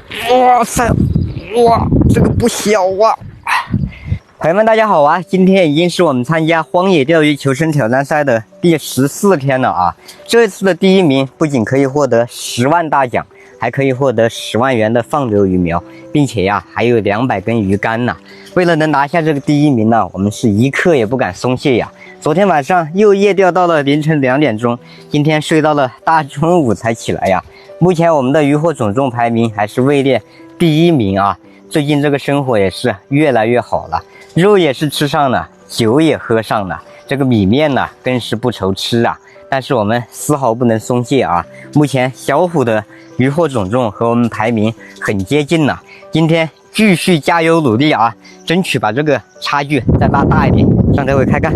哇塞，哇，这个不小啊！朋友们，大家好啊！今天已经是我们参加荒野钓鱼求生挑战赛的第14天了啊！这次的第1名不仅可以获得10万大奖，还可以获得10万元的放流鱼苗，并且呀，还有200根鱼竿呢。为了能拿下这个第1名呢，我们是一刻也不敢松懈呀！昨天晚上又夜钓到了凌晨2点钟，今天睡到了大中午才起来呀。目前我们的渔获总重排名还是位列第1名啊！最近这个生活也是越来越好了，肉也是吃上了，酒也喝上了，这个米面呢更是不愁吃啊！但是我们丝毫不能松懈啊！目前小虎的渔获总重和我们排名很接近了，今天继续加油努力啊，争取把这个差距再拉大一点。上这位开干。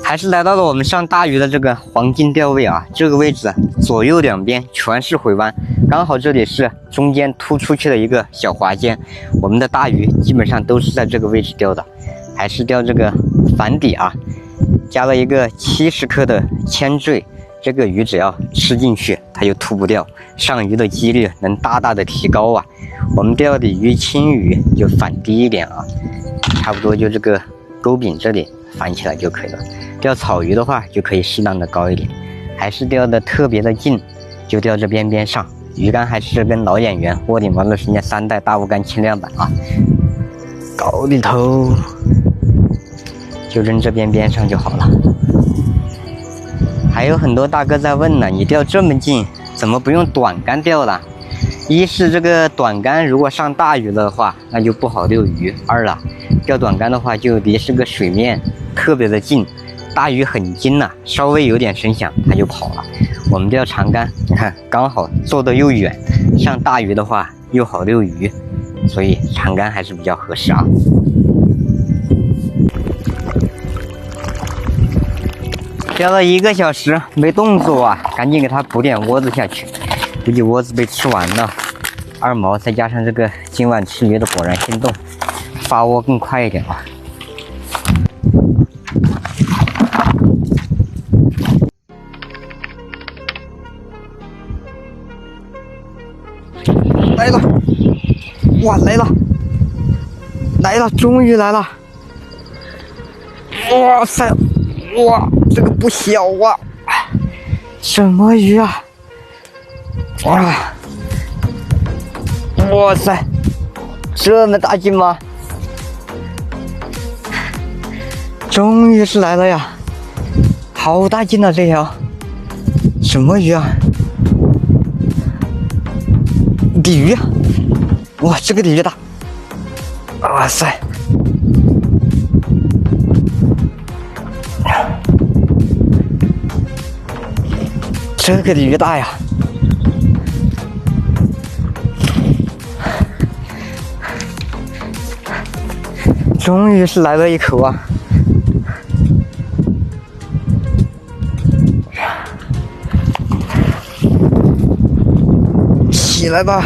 还是来到了我们上大鱼的这个黄金钓位啊，这个位置左右两边全是回弯，刚好这里是中间突出去的一个小滑尖，我们的大鱼基本上都是在这个位置钓的，还是钓这个反底啊，加了一个70克的铅坠，这个鱼只要吃进去它就吐不掉，上鱼的几率能大大的提高啊。我们钓的鱼青鱼就反低一点啊，差不多就这个钩柄这里翻起来就可以了。钓草鱼的话就可以适当的高一点，还是钓的特别的近，就钓这边上。鱼竿还是这根老演员窝顶王乐神剑3代大物竿轻量版啊，高里头就扔这边上就好了。还有很多大哥在问呢，你钓这么近怎么不用短竿钓了？一是这个短竿如果上大鱼的话那就不好遛鱼，二了钓短竿的话就离这个水面特别的近，大鱼很精呐，稍微有点声响它就跑了。我们钓长竿，你看刚好坐得又远，上大鱼的话又好遛鱼，所以长竿还是比较合适啊。钓了1个小时没动作啊，赶紧给它补点窝子下去，估计窝子被吃完了。2毛再加上这个今晚吃鱼的果然心动，发窝更快一点啊。来了，哇，来了，来了，终于来了！哇塞，哇，这个不小啊！什么鱼啊？哇，哇塞，这么大劲吗？终于是来了呀！好大劲啊，这条！什么鱼啊？鲤鱼啊！哇，这个鲤鱼大！哇塞！这个鲤鱼大呀！终于是来了一口啊！起来吧！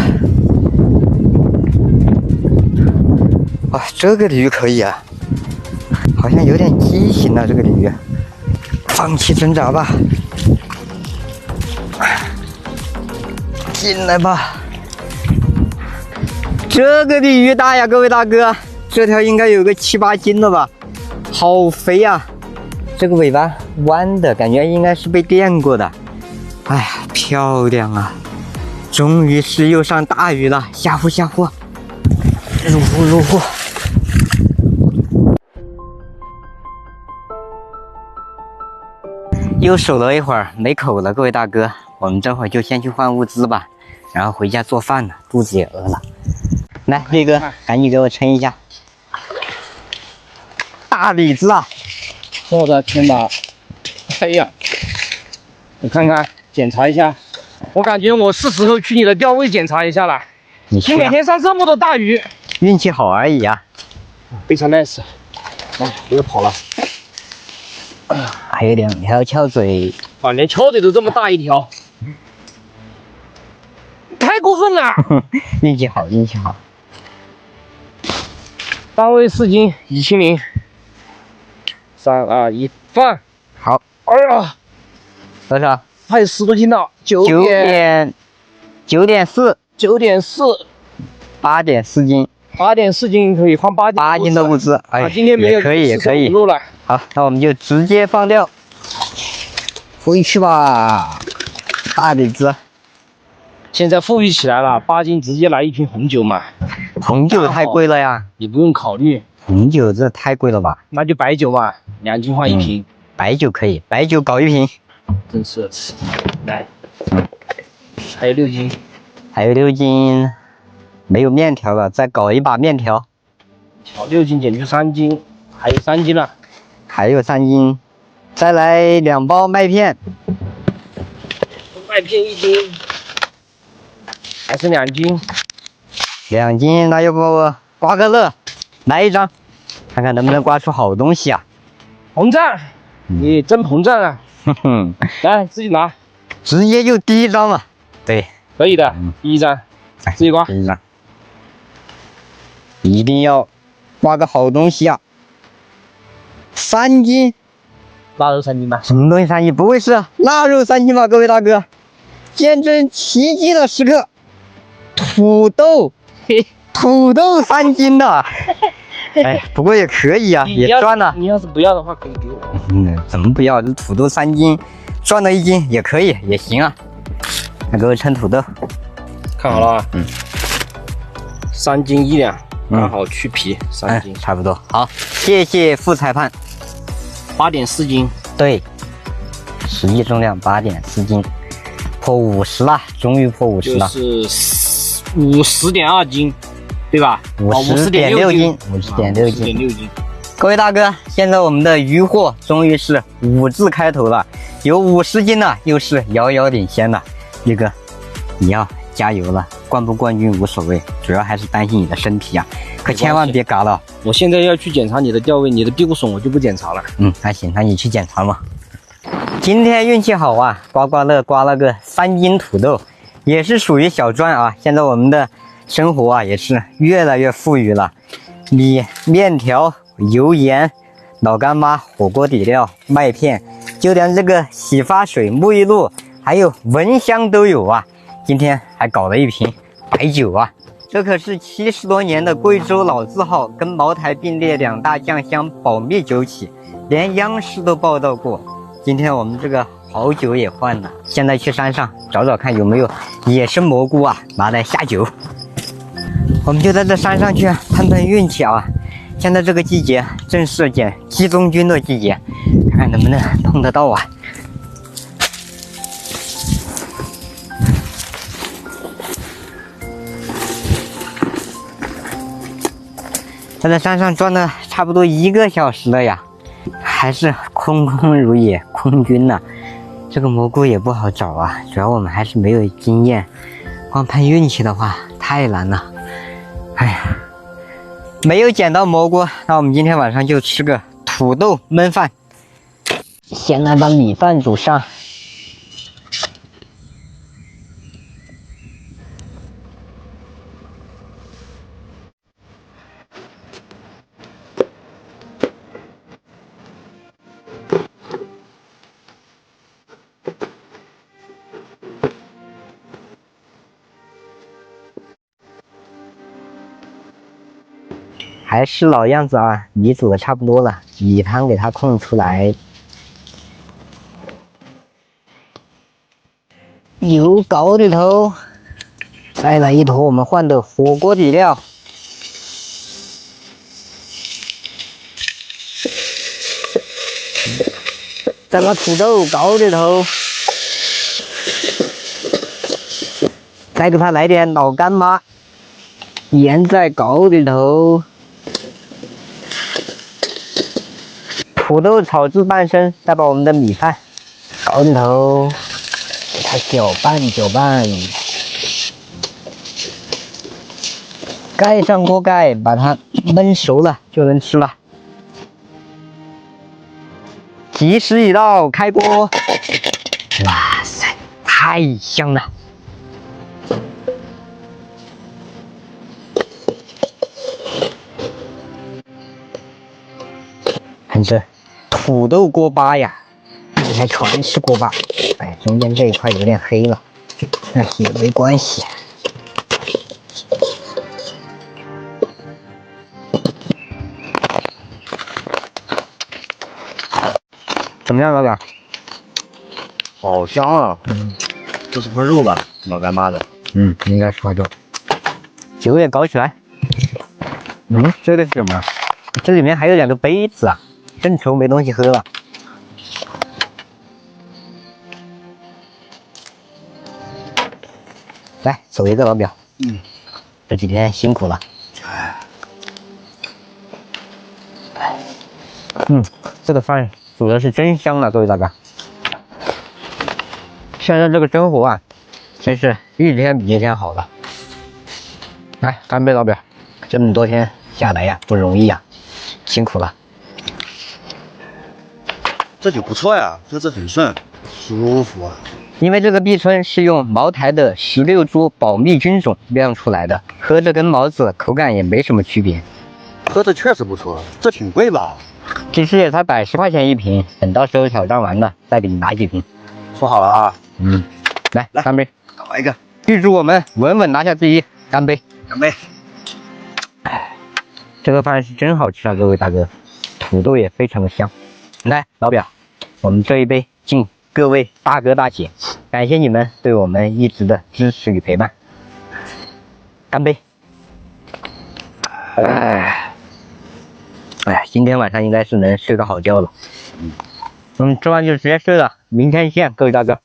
哇，这个鲤鱼可以啊，好像有点畸形了。这个鲤鱼，放弃挣扎吧，进来吧！这个鲤鱼大呀，各位大哥，这条应该有个7、8斤了吧，好肥呀！这个尾巴弯的感觉应该是被电过的，哎呀，漂亮啊！终于是又上大鱼了，下呼，入户。又守了一会儿没口了，各位大哥，我们这会儿就先去换物资吧，然后回家做饭了，肚子也饿了。来，力哥，赶紧给我称一下。大李子啊！我的天哪！哎呀，你看看，检查一下。我感觉我是时候去你的钓位检查一下了。你每天上这么多大鱼，运气好而已啊。非常 nice。哎，又跑了。还有2条翘嘴。啊，连翘嘴都这么大一条，太过分了。运气好，运气好。单位4斤1清零。3、2、1，放。好。哎呀，多少还有10多斤了9.4， 9.4， 8.4斤8.4斤可以放8斤的物资。哎，今天没有也可以，也可以。肉了。好，那我们就直接放掉，回去吧，大鼻子。现在富裕起来了，8斤直接来一瓶红酒嘛。红酒太贵了呀，你不用考虑。红酒这太贵了吧？那就白酒吧，2斤换1瓶。白酒可以，白酒搞1瓶。真是来，还有6斤，还有6斤，没有面条了，再搞一把面条。6斤减去3斤，还有3斤了。还有3斤，再来2包麦片。麦片1斤，还剩2斤。2斤，那要不刮个乐，来一张，看看能不能刮出好东西啊！膨胀，你真膨胀啊！哼哼，来自己拿，直接就第1张嘛。对，可以的，第1张，自己刮。第1张，一定要刮个好东西啊！3斤，腊肉3斤吧？什么东西3斤？不会是腊肉3斤吧？各位大哥，见证奇迹的时刻，土豆3斤的。哎，不过也可以啊，也赚了。你要是不要的话，可以给我。怎么不要？这土豆3斤，赚了1斤也可以，也行啊。那给我称土豆，看好了啊。3斤1两，刚好去皮3斤，差不多。好，谢谢副裁判。8.4斤，对，实际重量8.4斤，破50了，终于破50了。就是50.2斤。对吧？50.6斤，50.6斤。各位大哥，现在我们的鱼货终于是5字开头了，有50斤了，又是遥遥领先了。玉哥，你要加油了，冠不冠军无所谓，主要还是担心你的身体啊，可千万别嘎了。我现在要去检查你的钓位，你的庇护笋我就不检查了。那行，那你去检查嘛。今天运气好啊，刮刮乐刮了个3斤土豆，也是属于小赚啊。现在我们的生活啊也是越来越富裕了，米、面条、油盐、老干妈、火锅底料、麦片，就连这个洗发水、沐浴露还有蚊香都有啊。今天还搞了一瓶白酒啊，这可是70多年的贵州老字号，跟茅台并列2大酱香保密酒企，连央视都报道过。今天我们这个好酒也换了，现在去山上找找看有没有野生蘑菇啊，拿来下酒。我们就在这山上去碰碰运气啊！现在这个季节正是捡鸡枞菌的季节，看看能不能碰得到啊！在山上转了差不多1个小时了呀，还是空空如也，空军呢。这个蘑菇也不好找啊，主要我们还是没有经验，光碰运气的话太难了。哎呀，没有捡到蘑菇，那我们今天晚上就吃个土豆焖饭。先来把米饭煮上。还是老样子啊，米煮的差不多了，米汤给它控出来，油搞里头，再来一坨我们换的火锅底料，再把土豆搞里头，再给它来点老干妈，盐在搞里头。土豆炒至半生，再把我们的米饭搞里头，给它搅拌搅拌，盖上锅盖，把它焖熟了就能吃了。吉时已到，开锅！哇塞，太香了！看这土豆锅巴呀，里面全是锅巴，哎，中间这一块有点黑了，但是也没关系。怎么样，老板？好香啊！这是块肉吧？老干妈的。应该是块肉。酒也搞起来。这个是什么？这里面还有2个杯子啊，正愁没东西喝了。来，走一个老表。这几天辛苦了。这个饭煮的是真香了，各位大哥。现在这个生活啊，真是一天比一天好了。来，干杯，老表！这么多天下来呀，不容易呀，辛苦了。这酒不错呀，喝着很顺，舒服啊。因为这个碧春是用茅台的16株保密菌种酿出来的，喝着跟毛子口感也没什么区别。喝着确实不错，这挺贵吧？其实也才110块钱一瓶，等到时候挑战完了再给你拿几瓶。说好了啊。来，干杯！搞一个，预祝我们稳稳拿下第1，干杯！干杯！这个饭是真好吃啊，各位大哥，土豆也非常的香。来，老表，我们这一杯敬各位大哥大姐，感谢你们对我们一直的支持与陪伴。干杯！今天晚上应该是能睡个好觉了。吃完就直接睡了，明天见，各位大哥。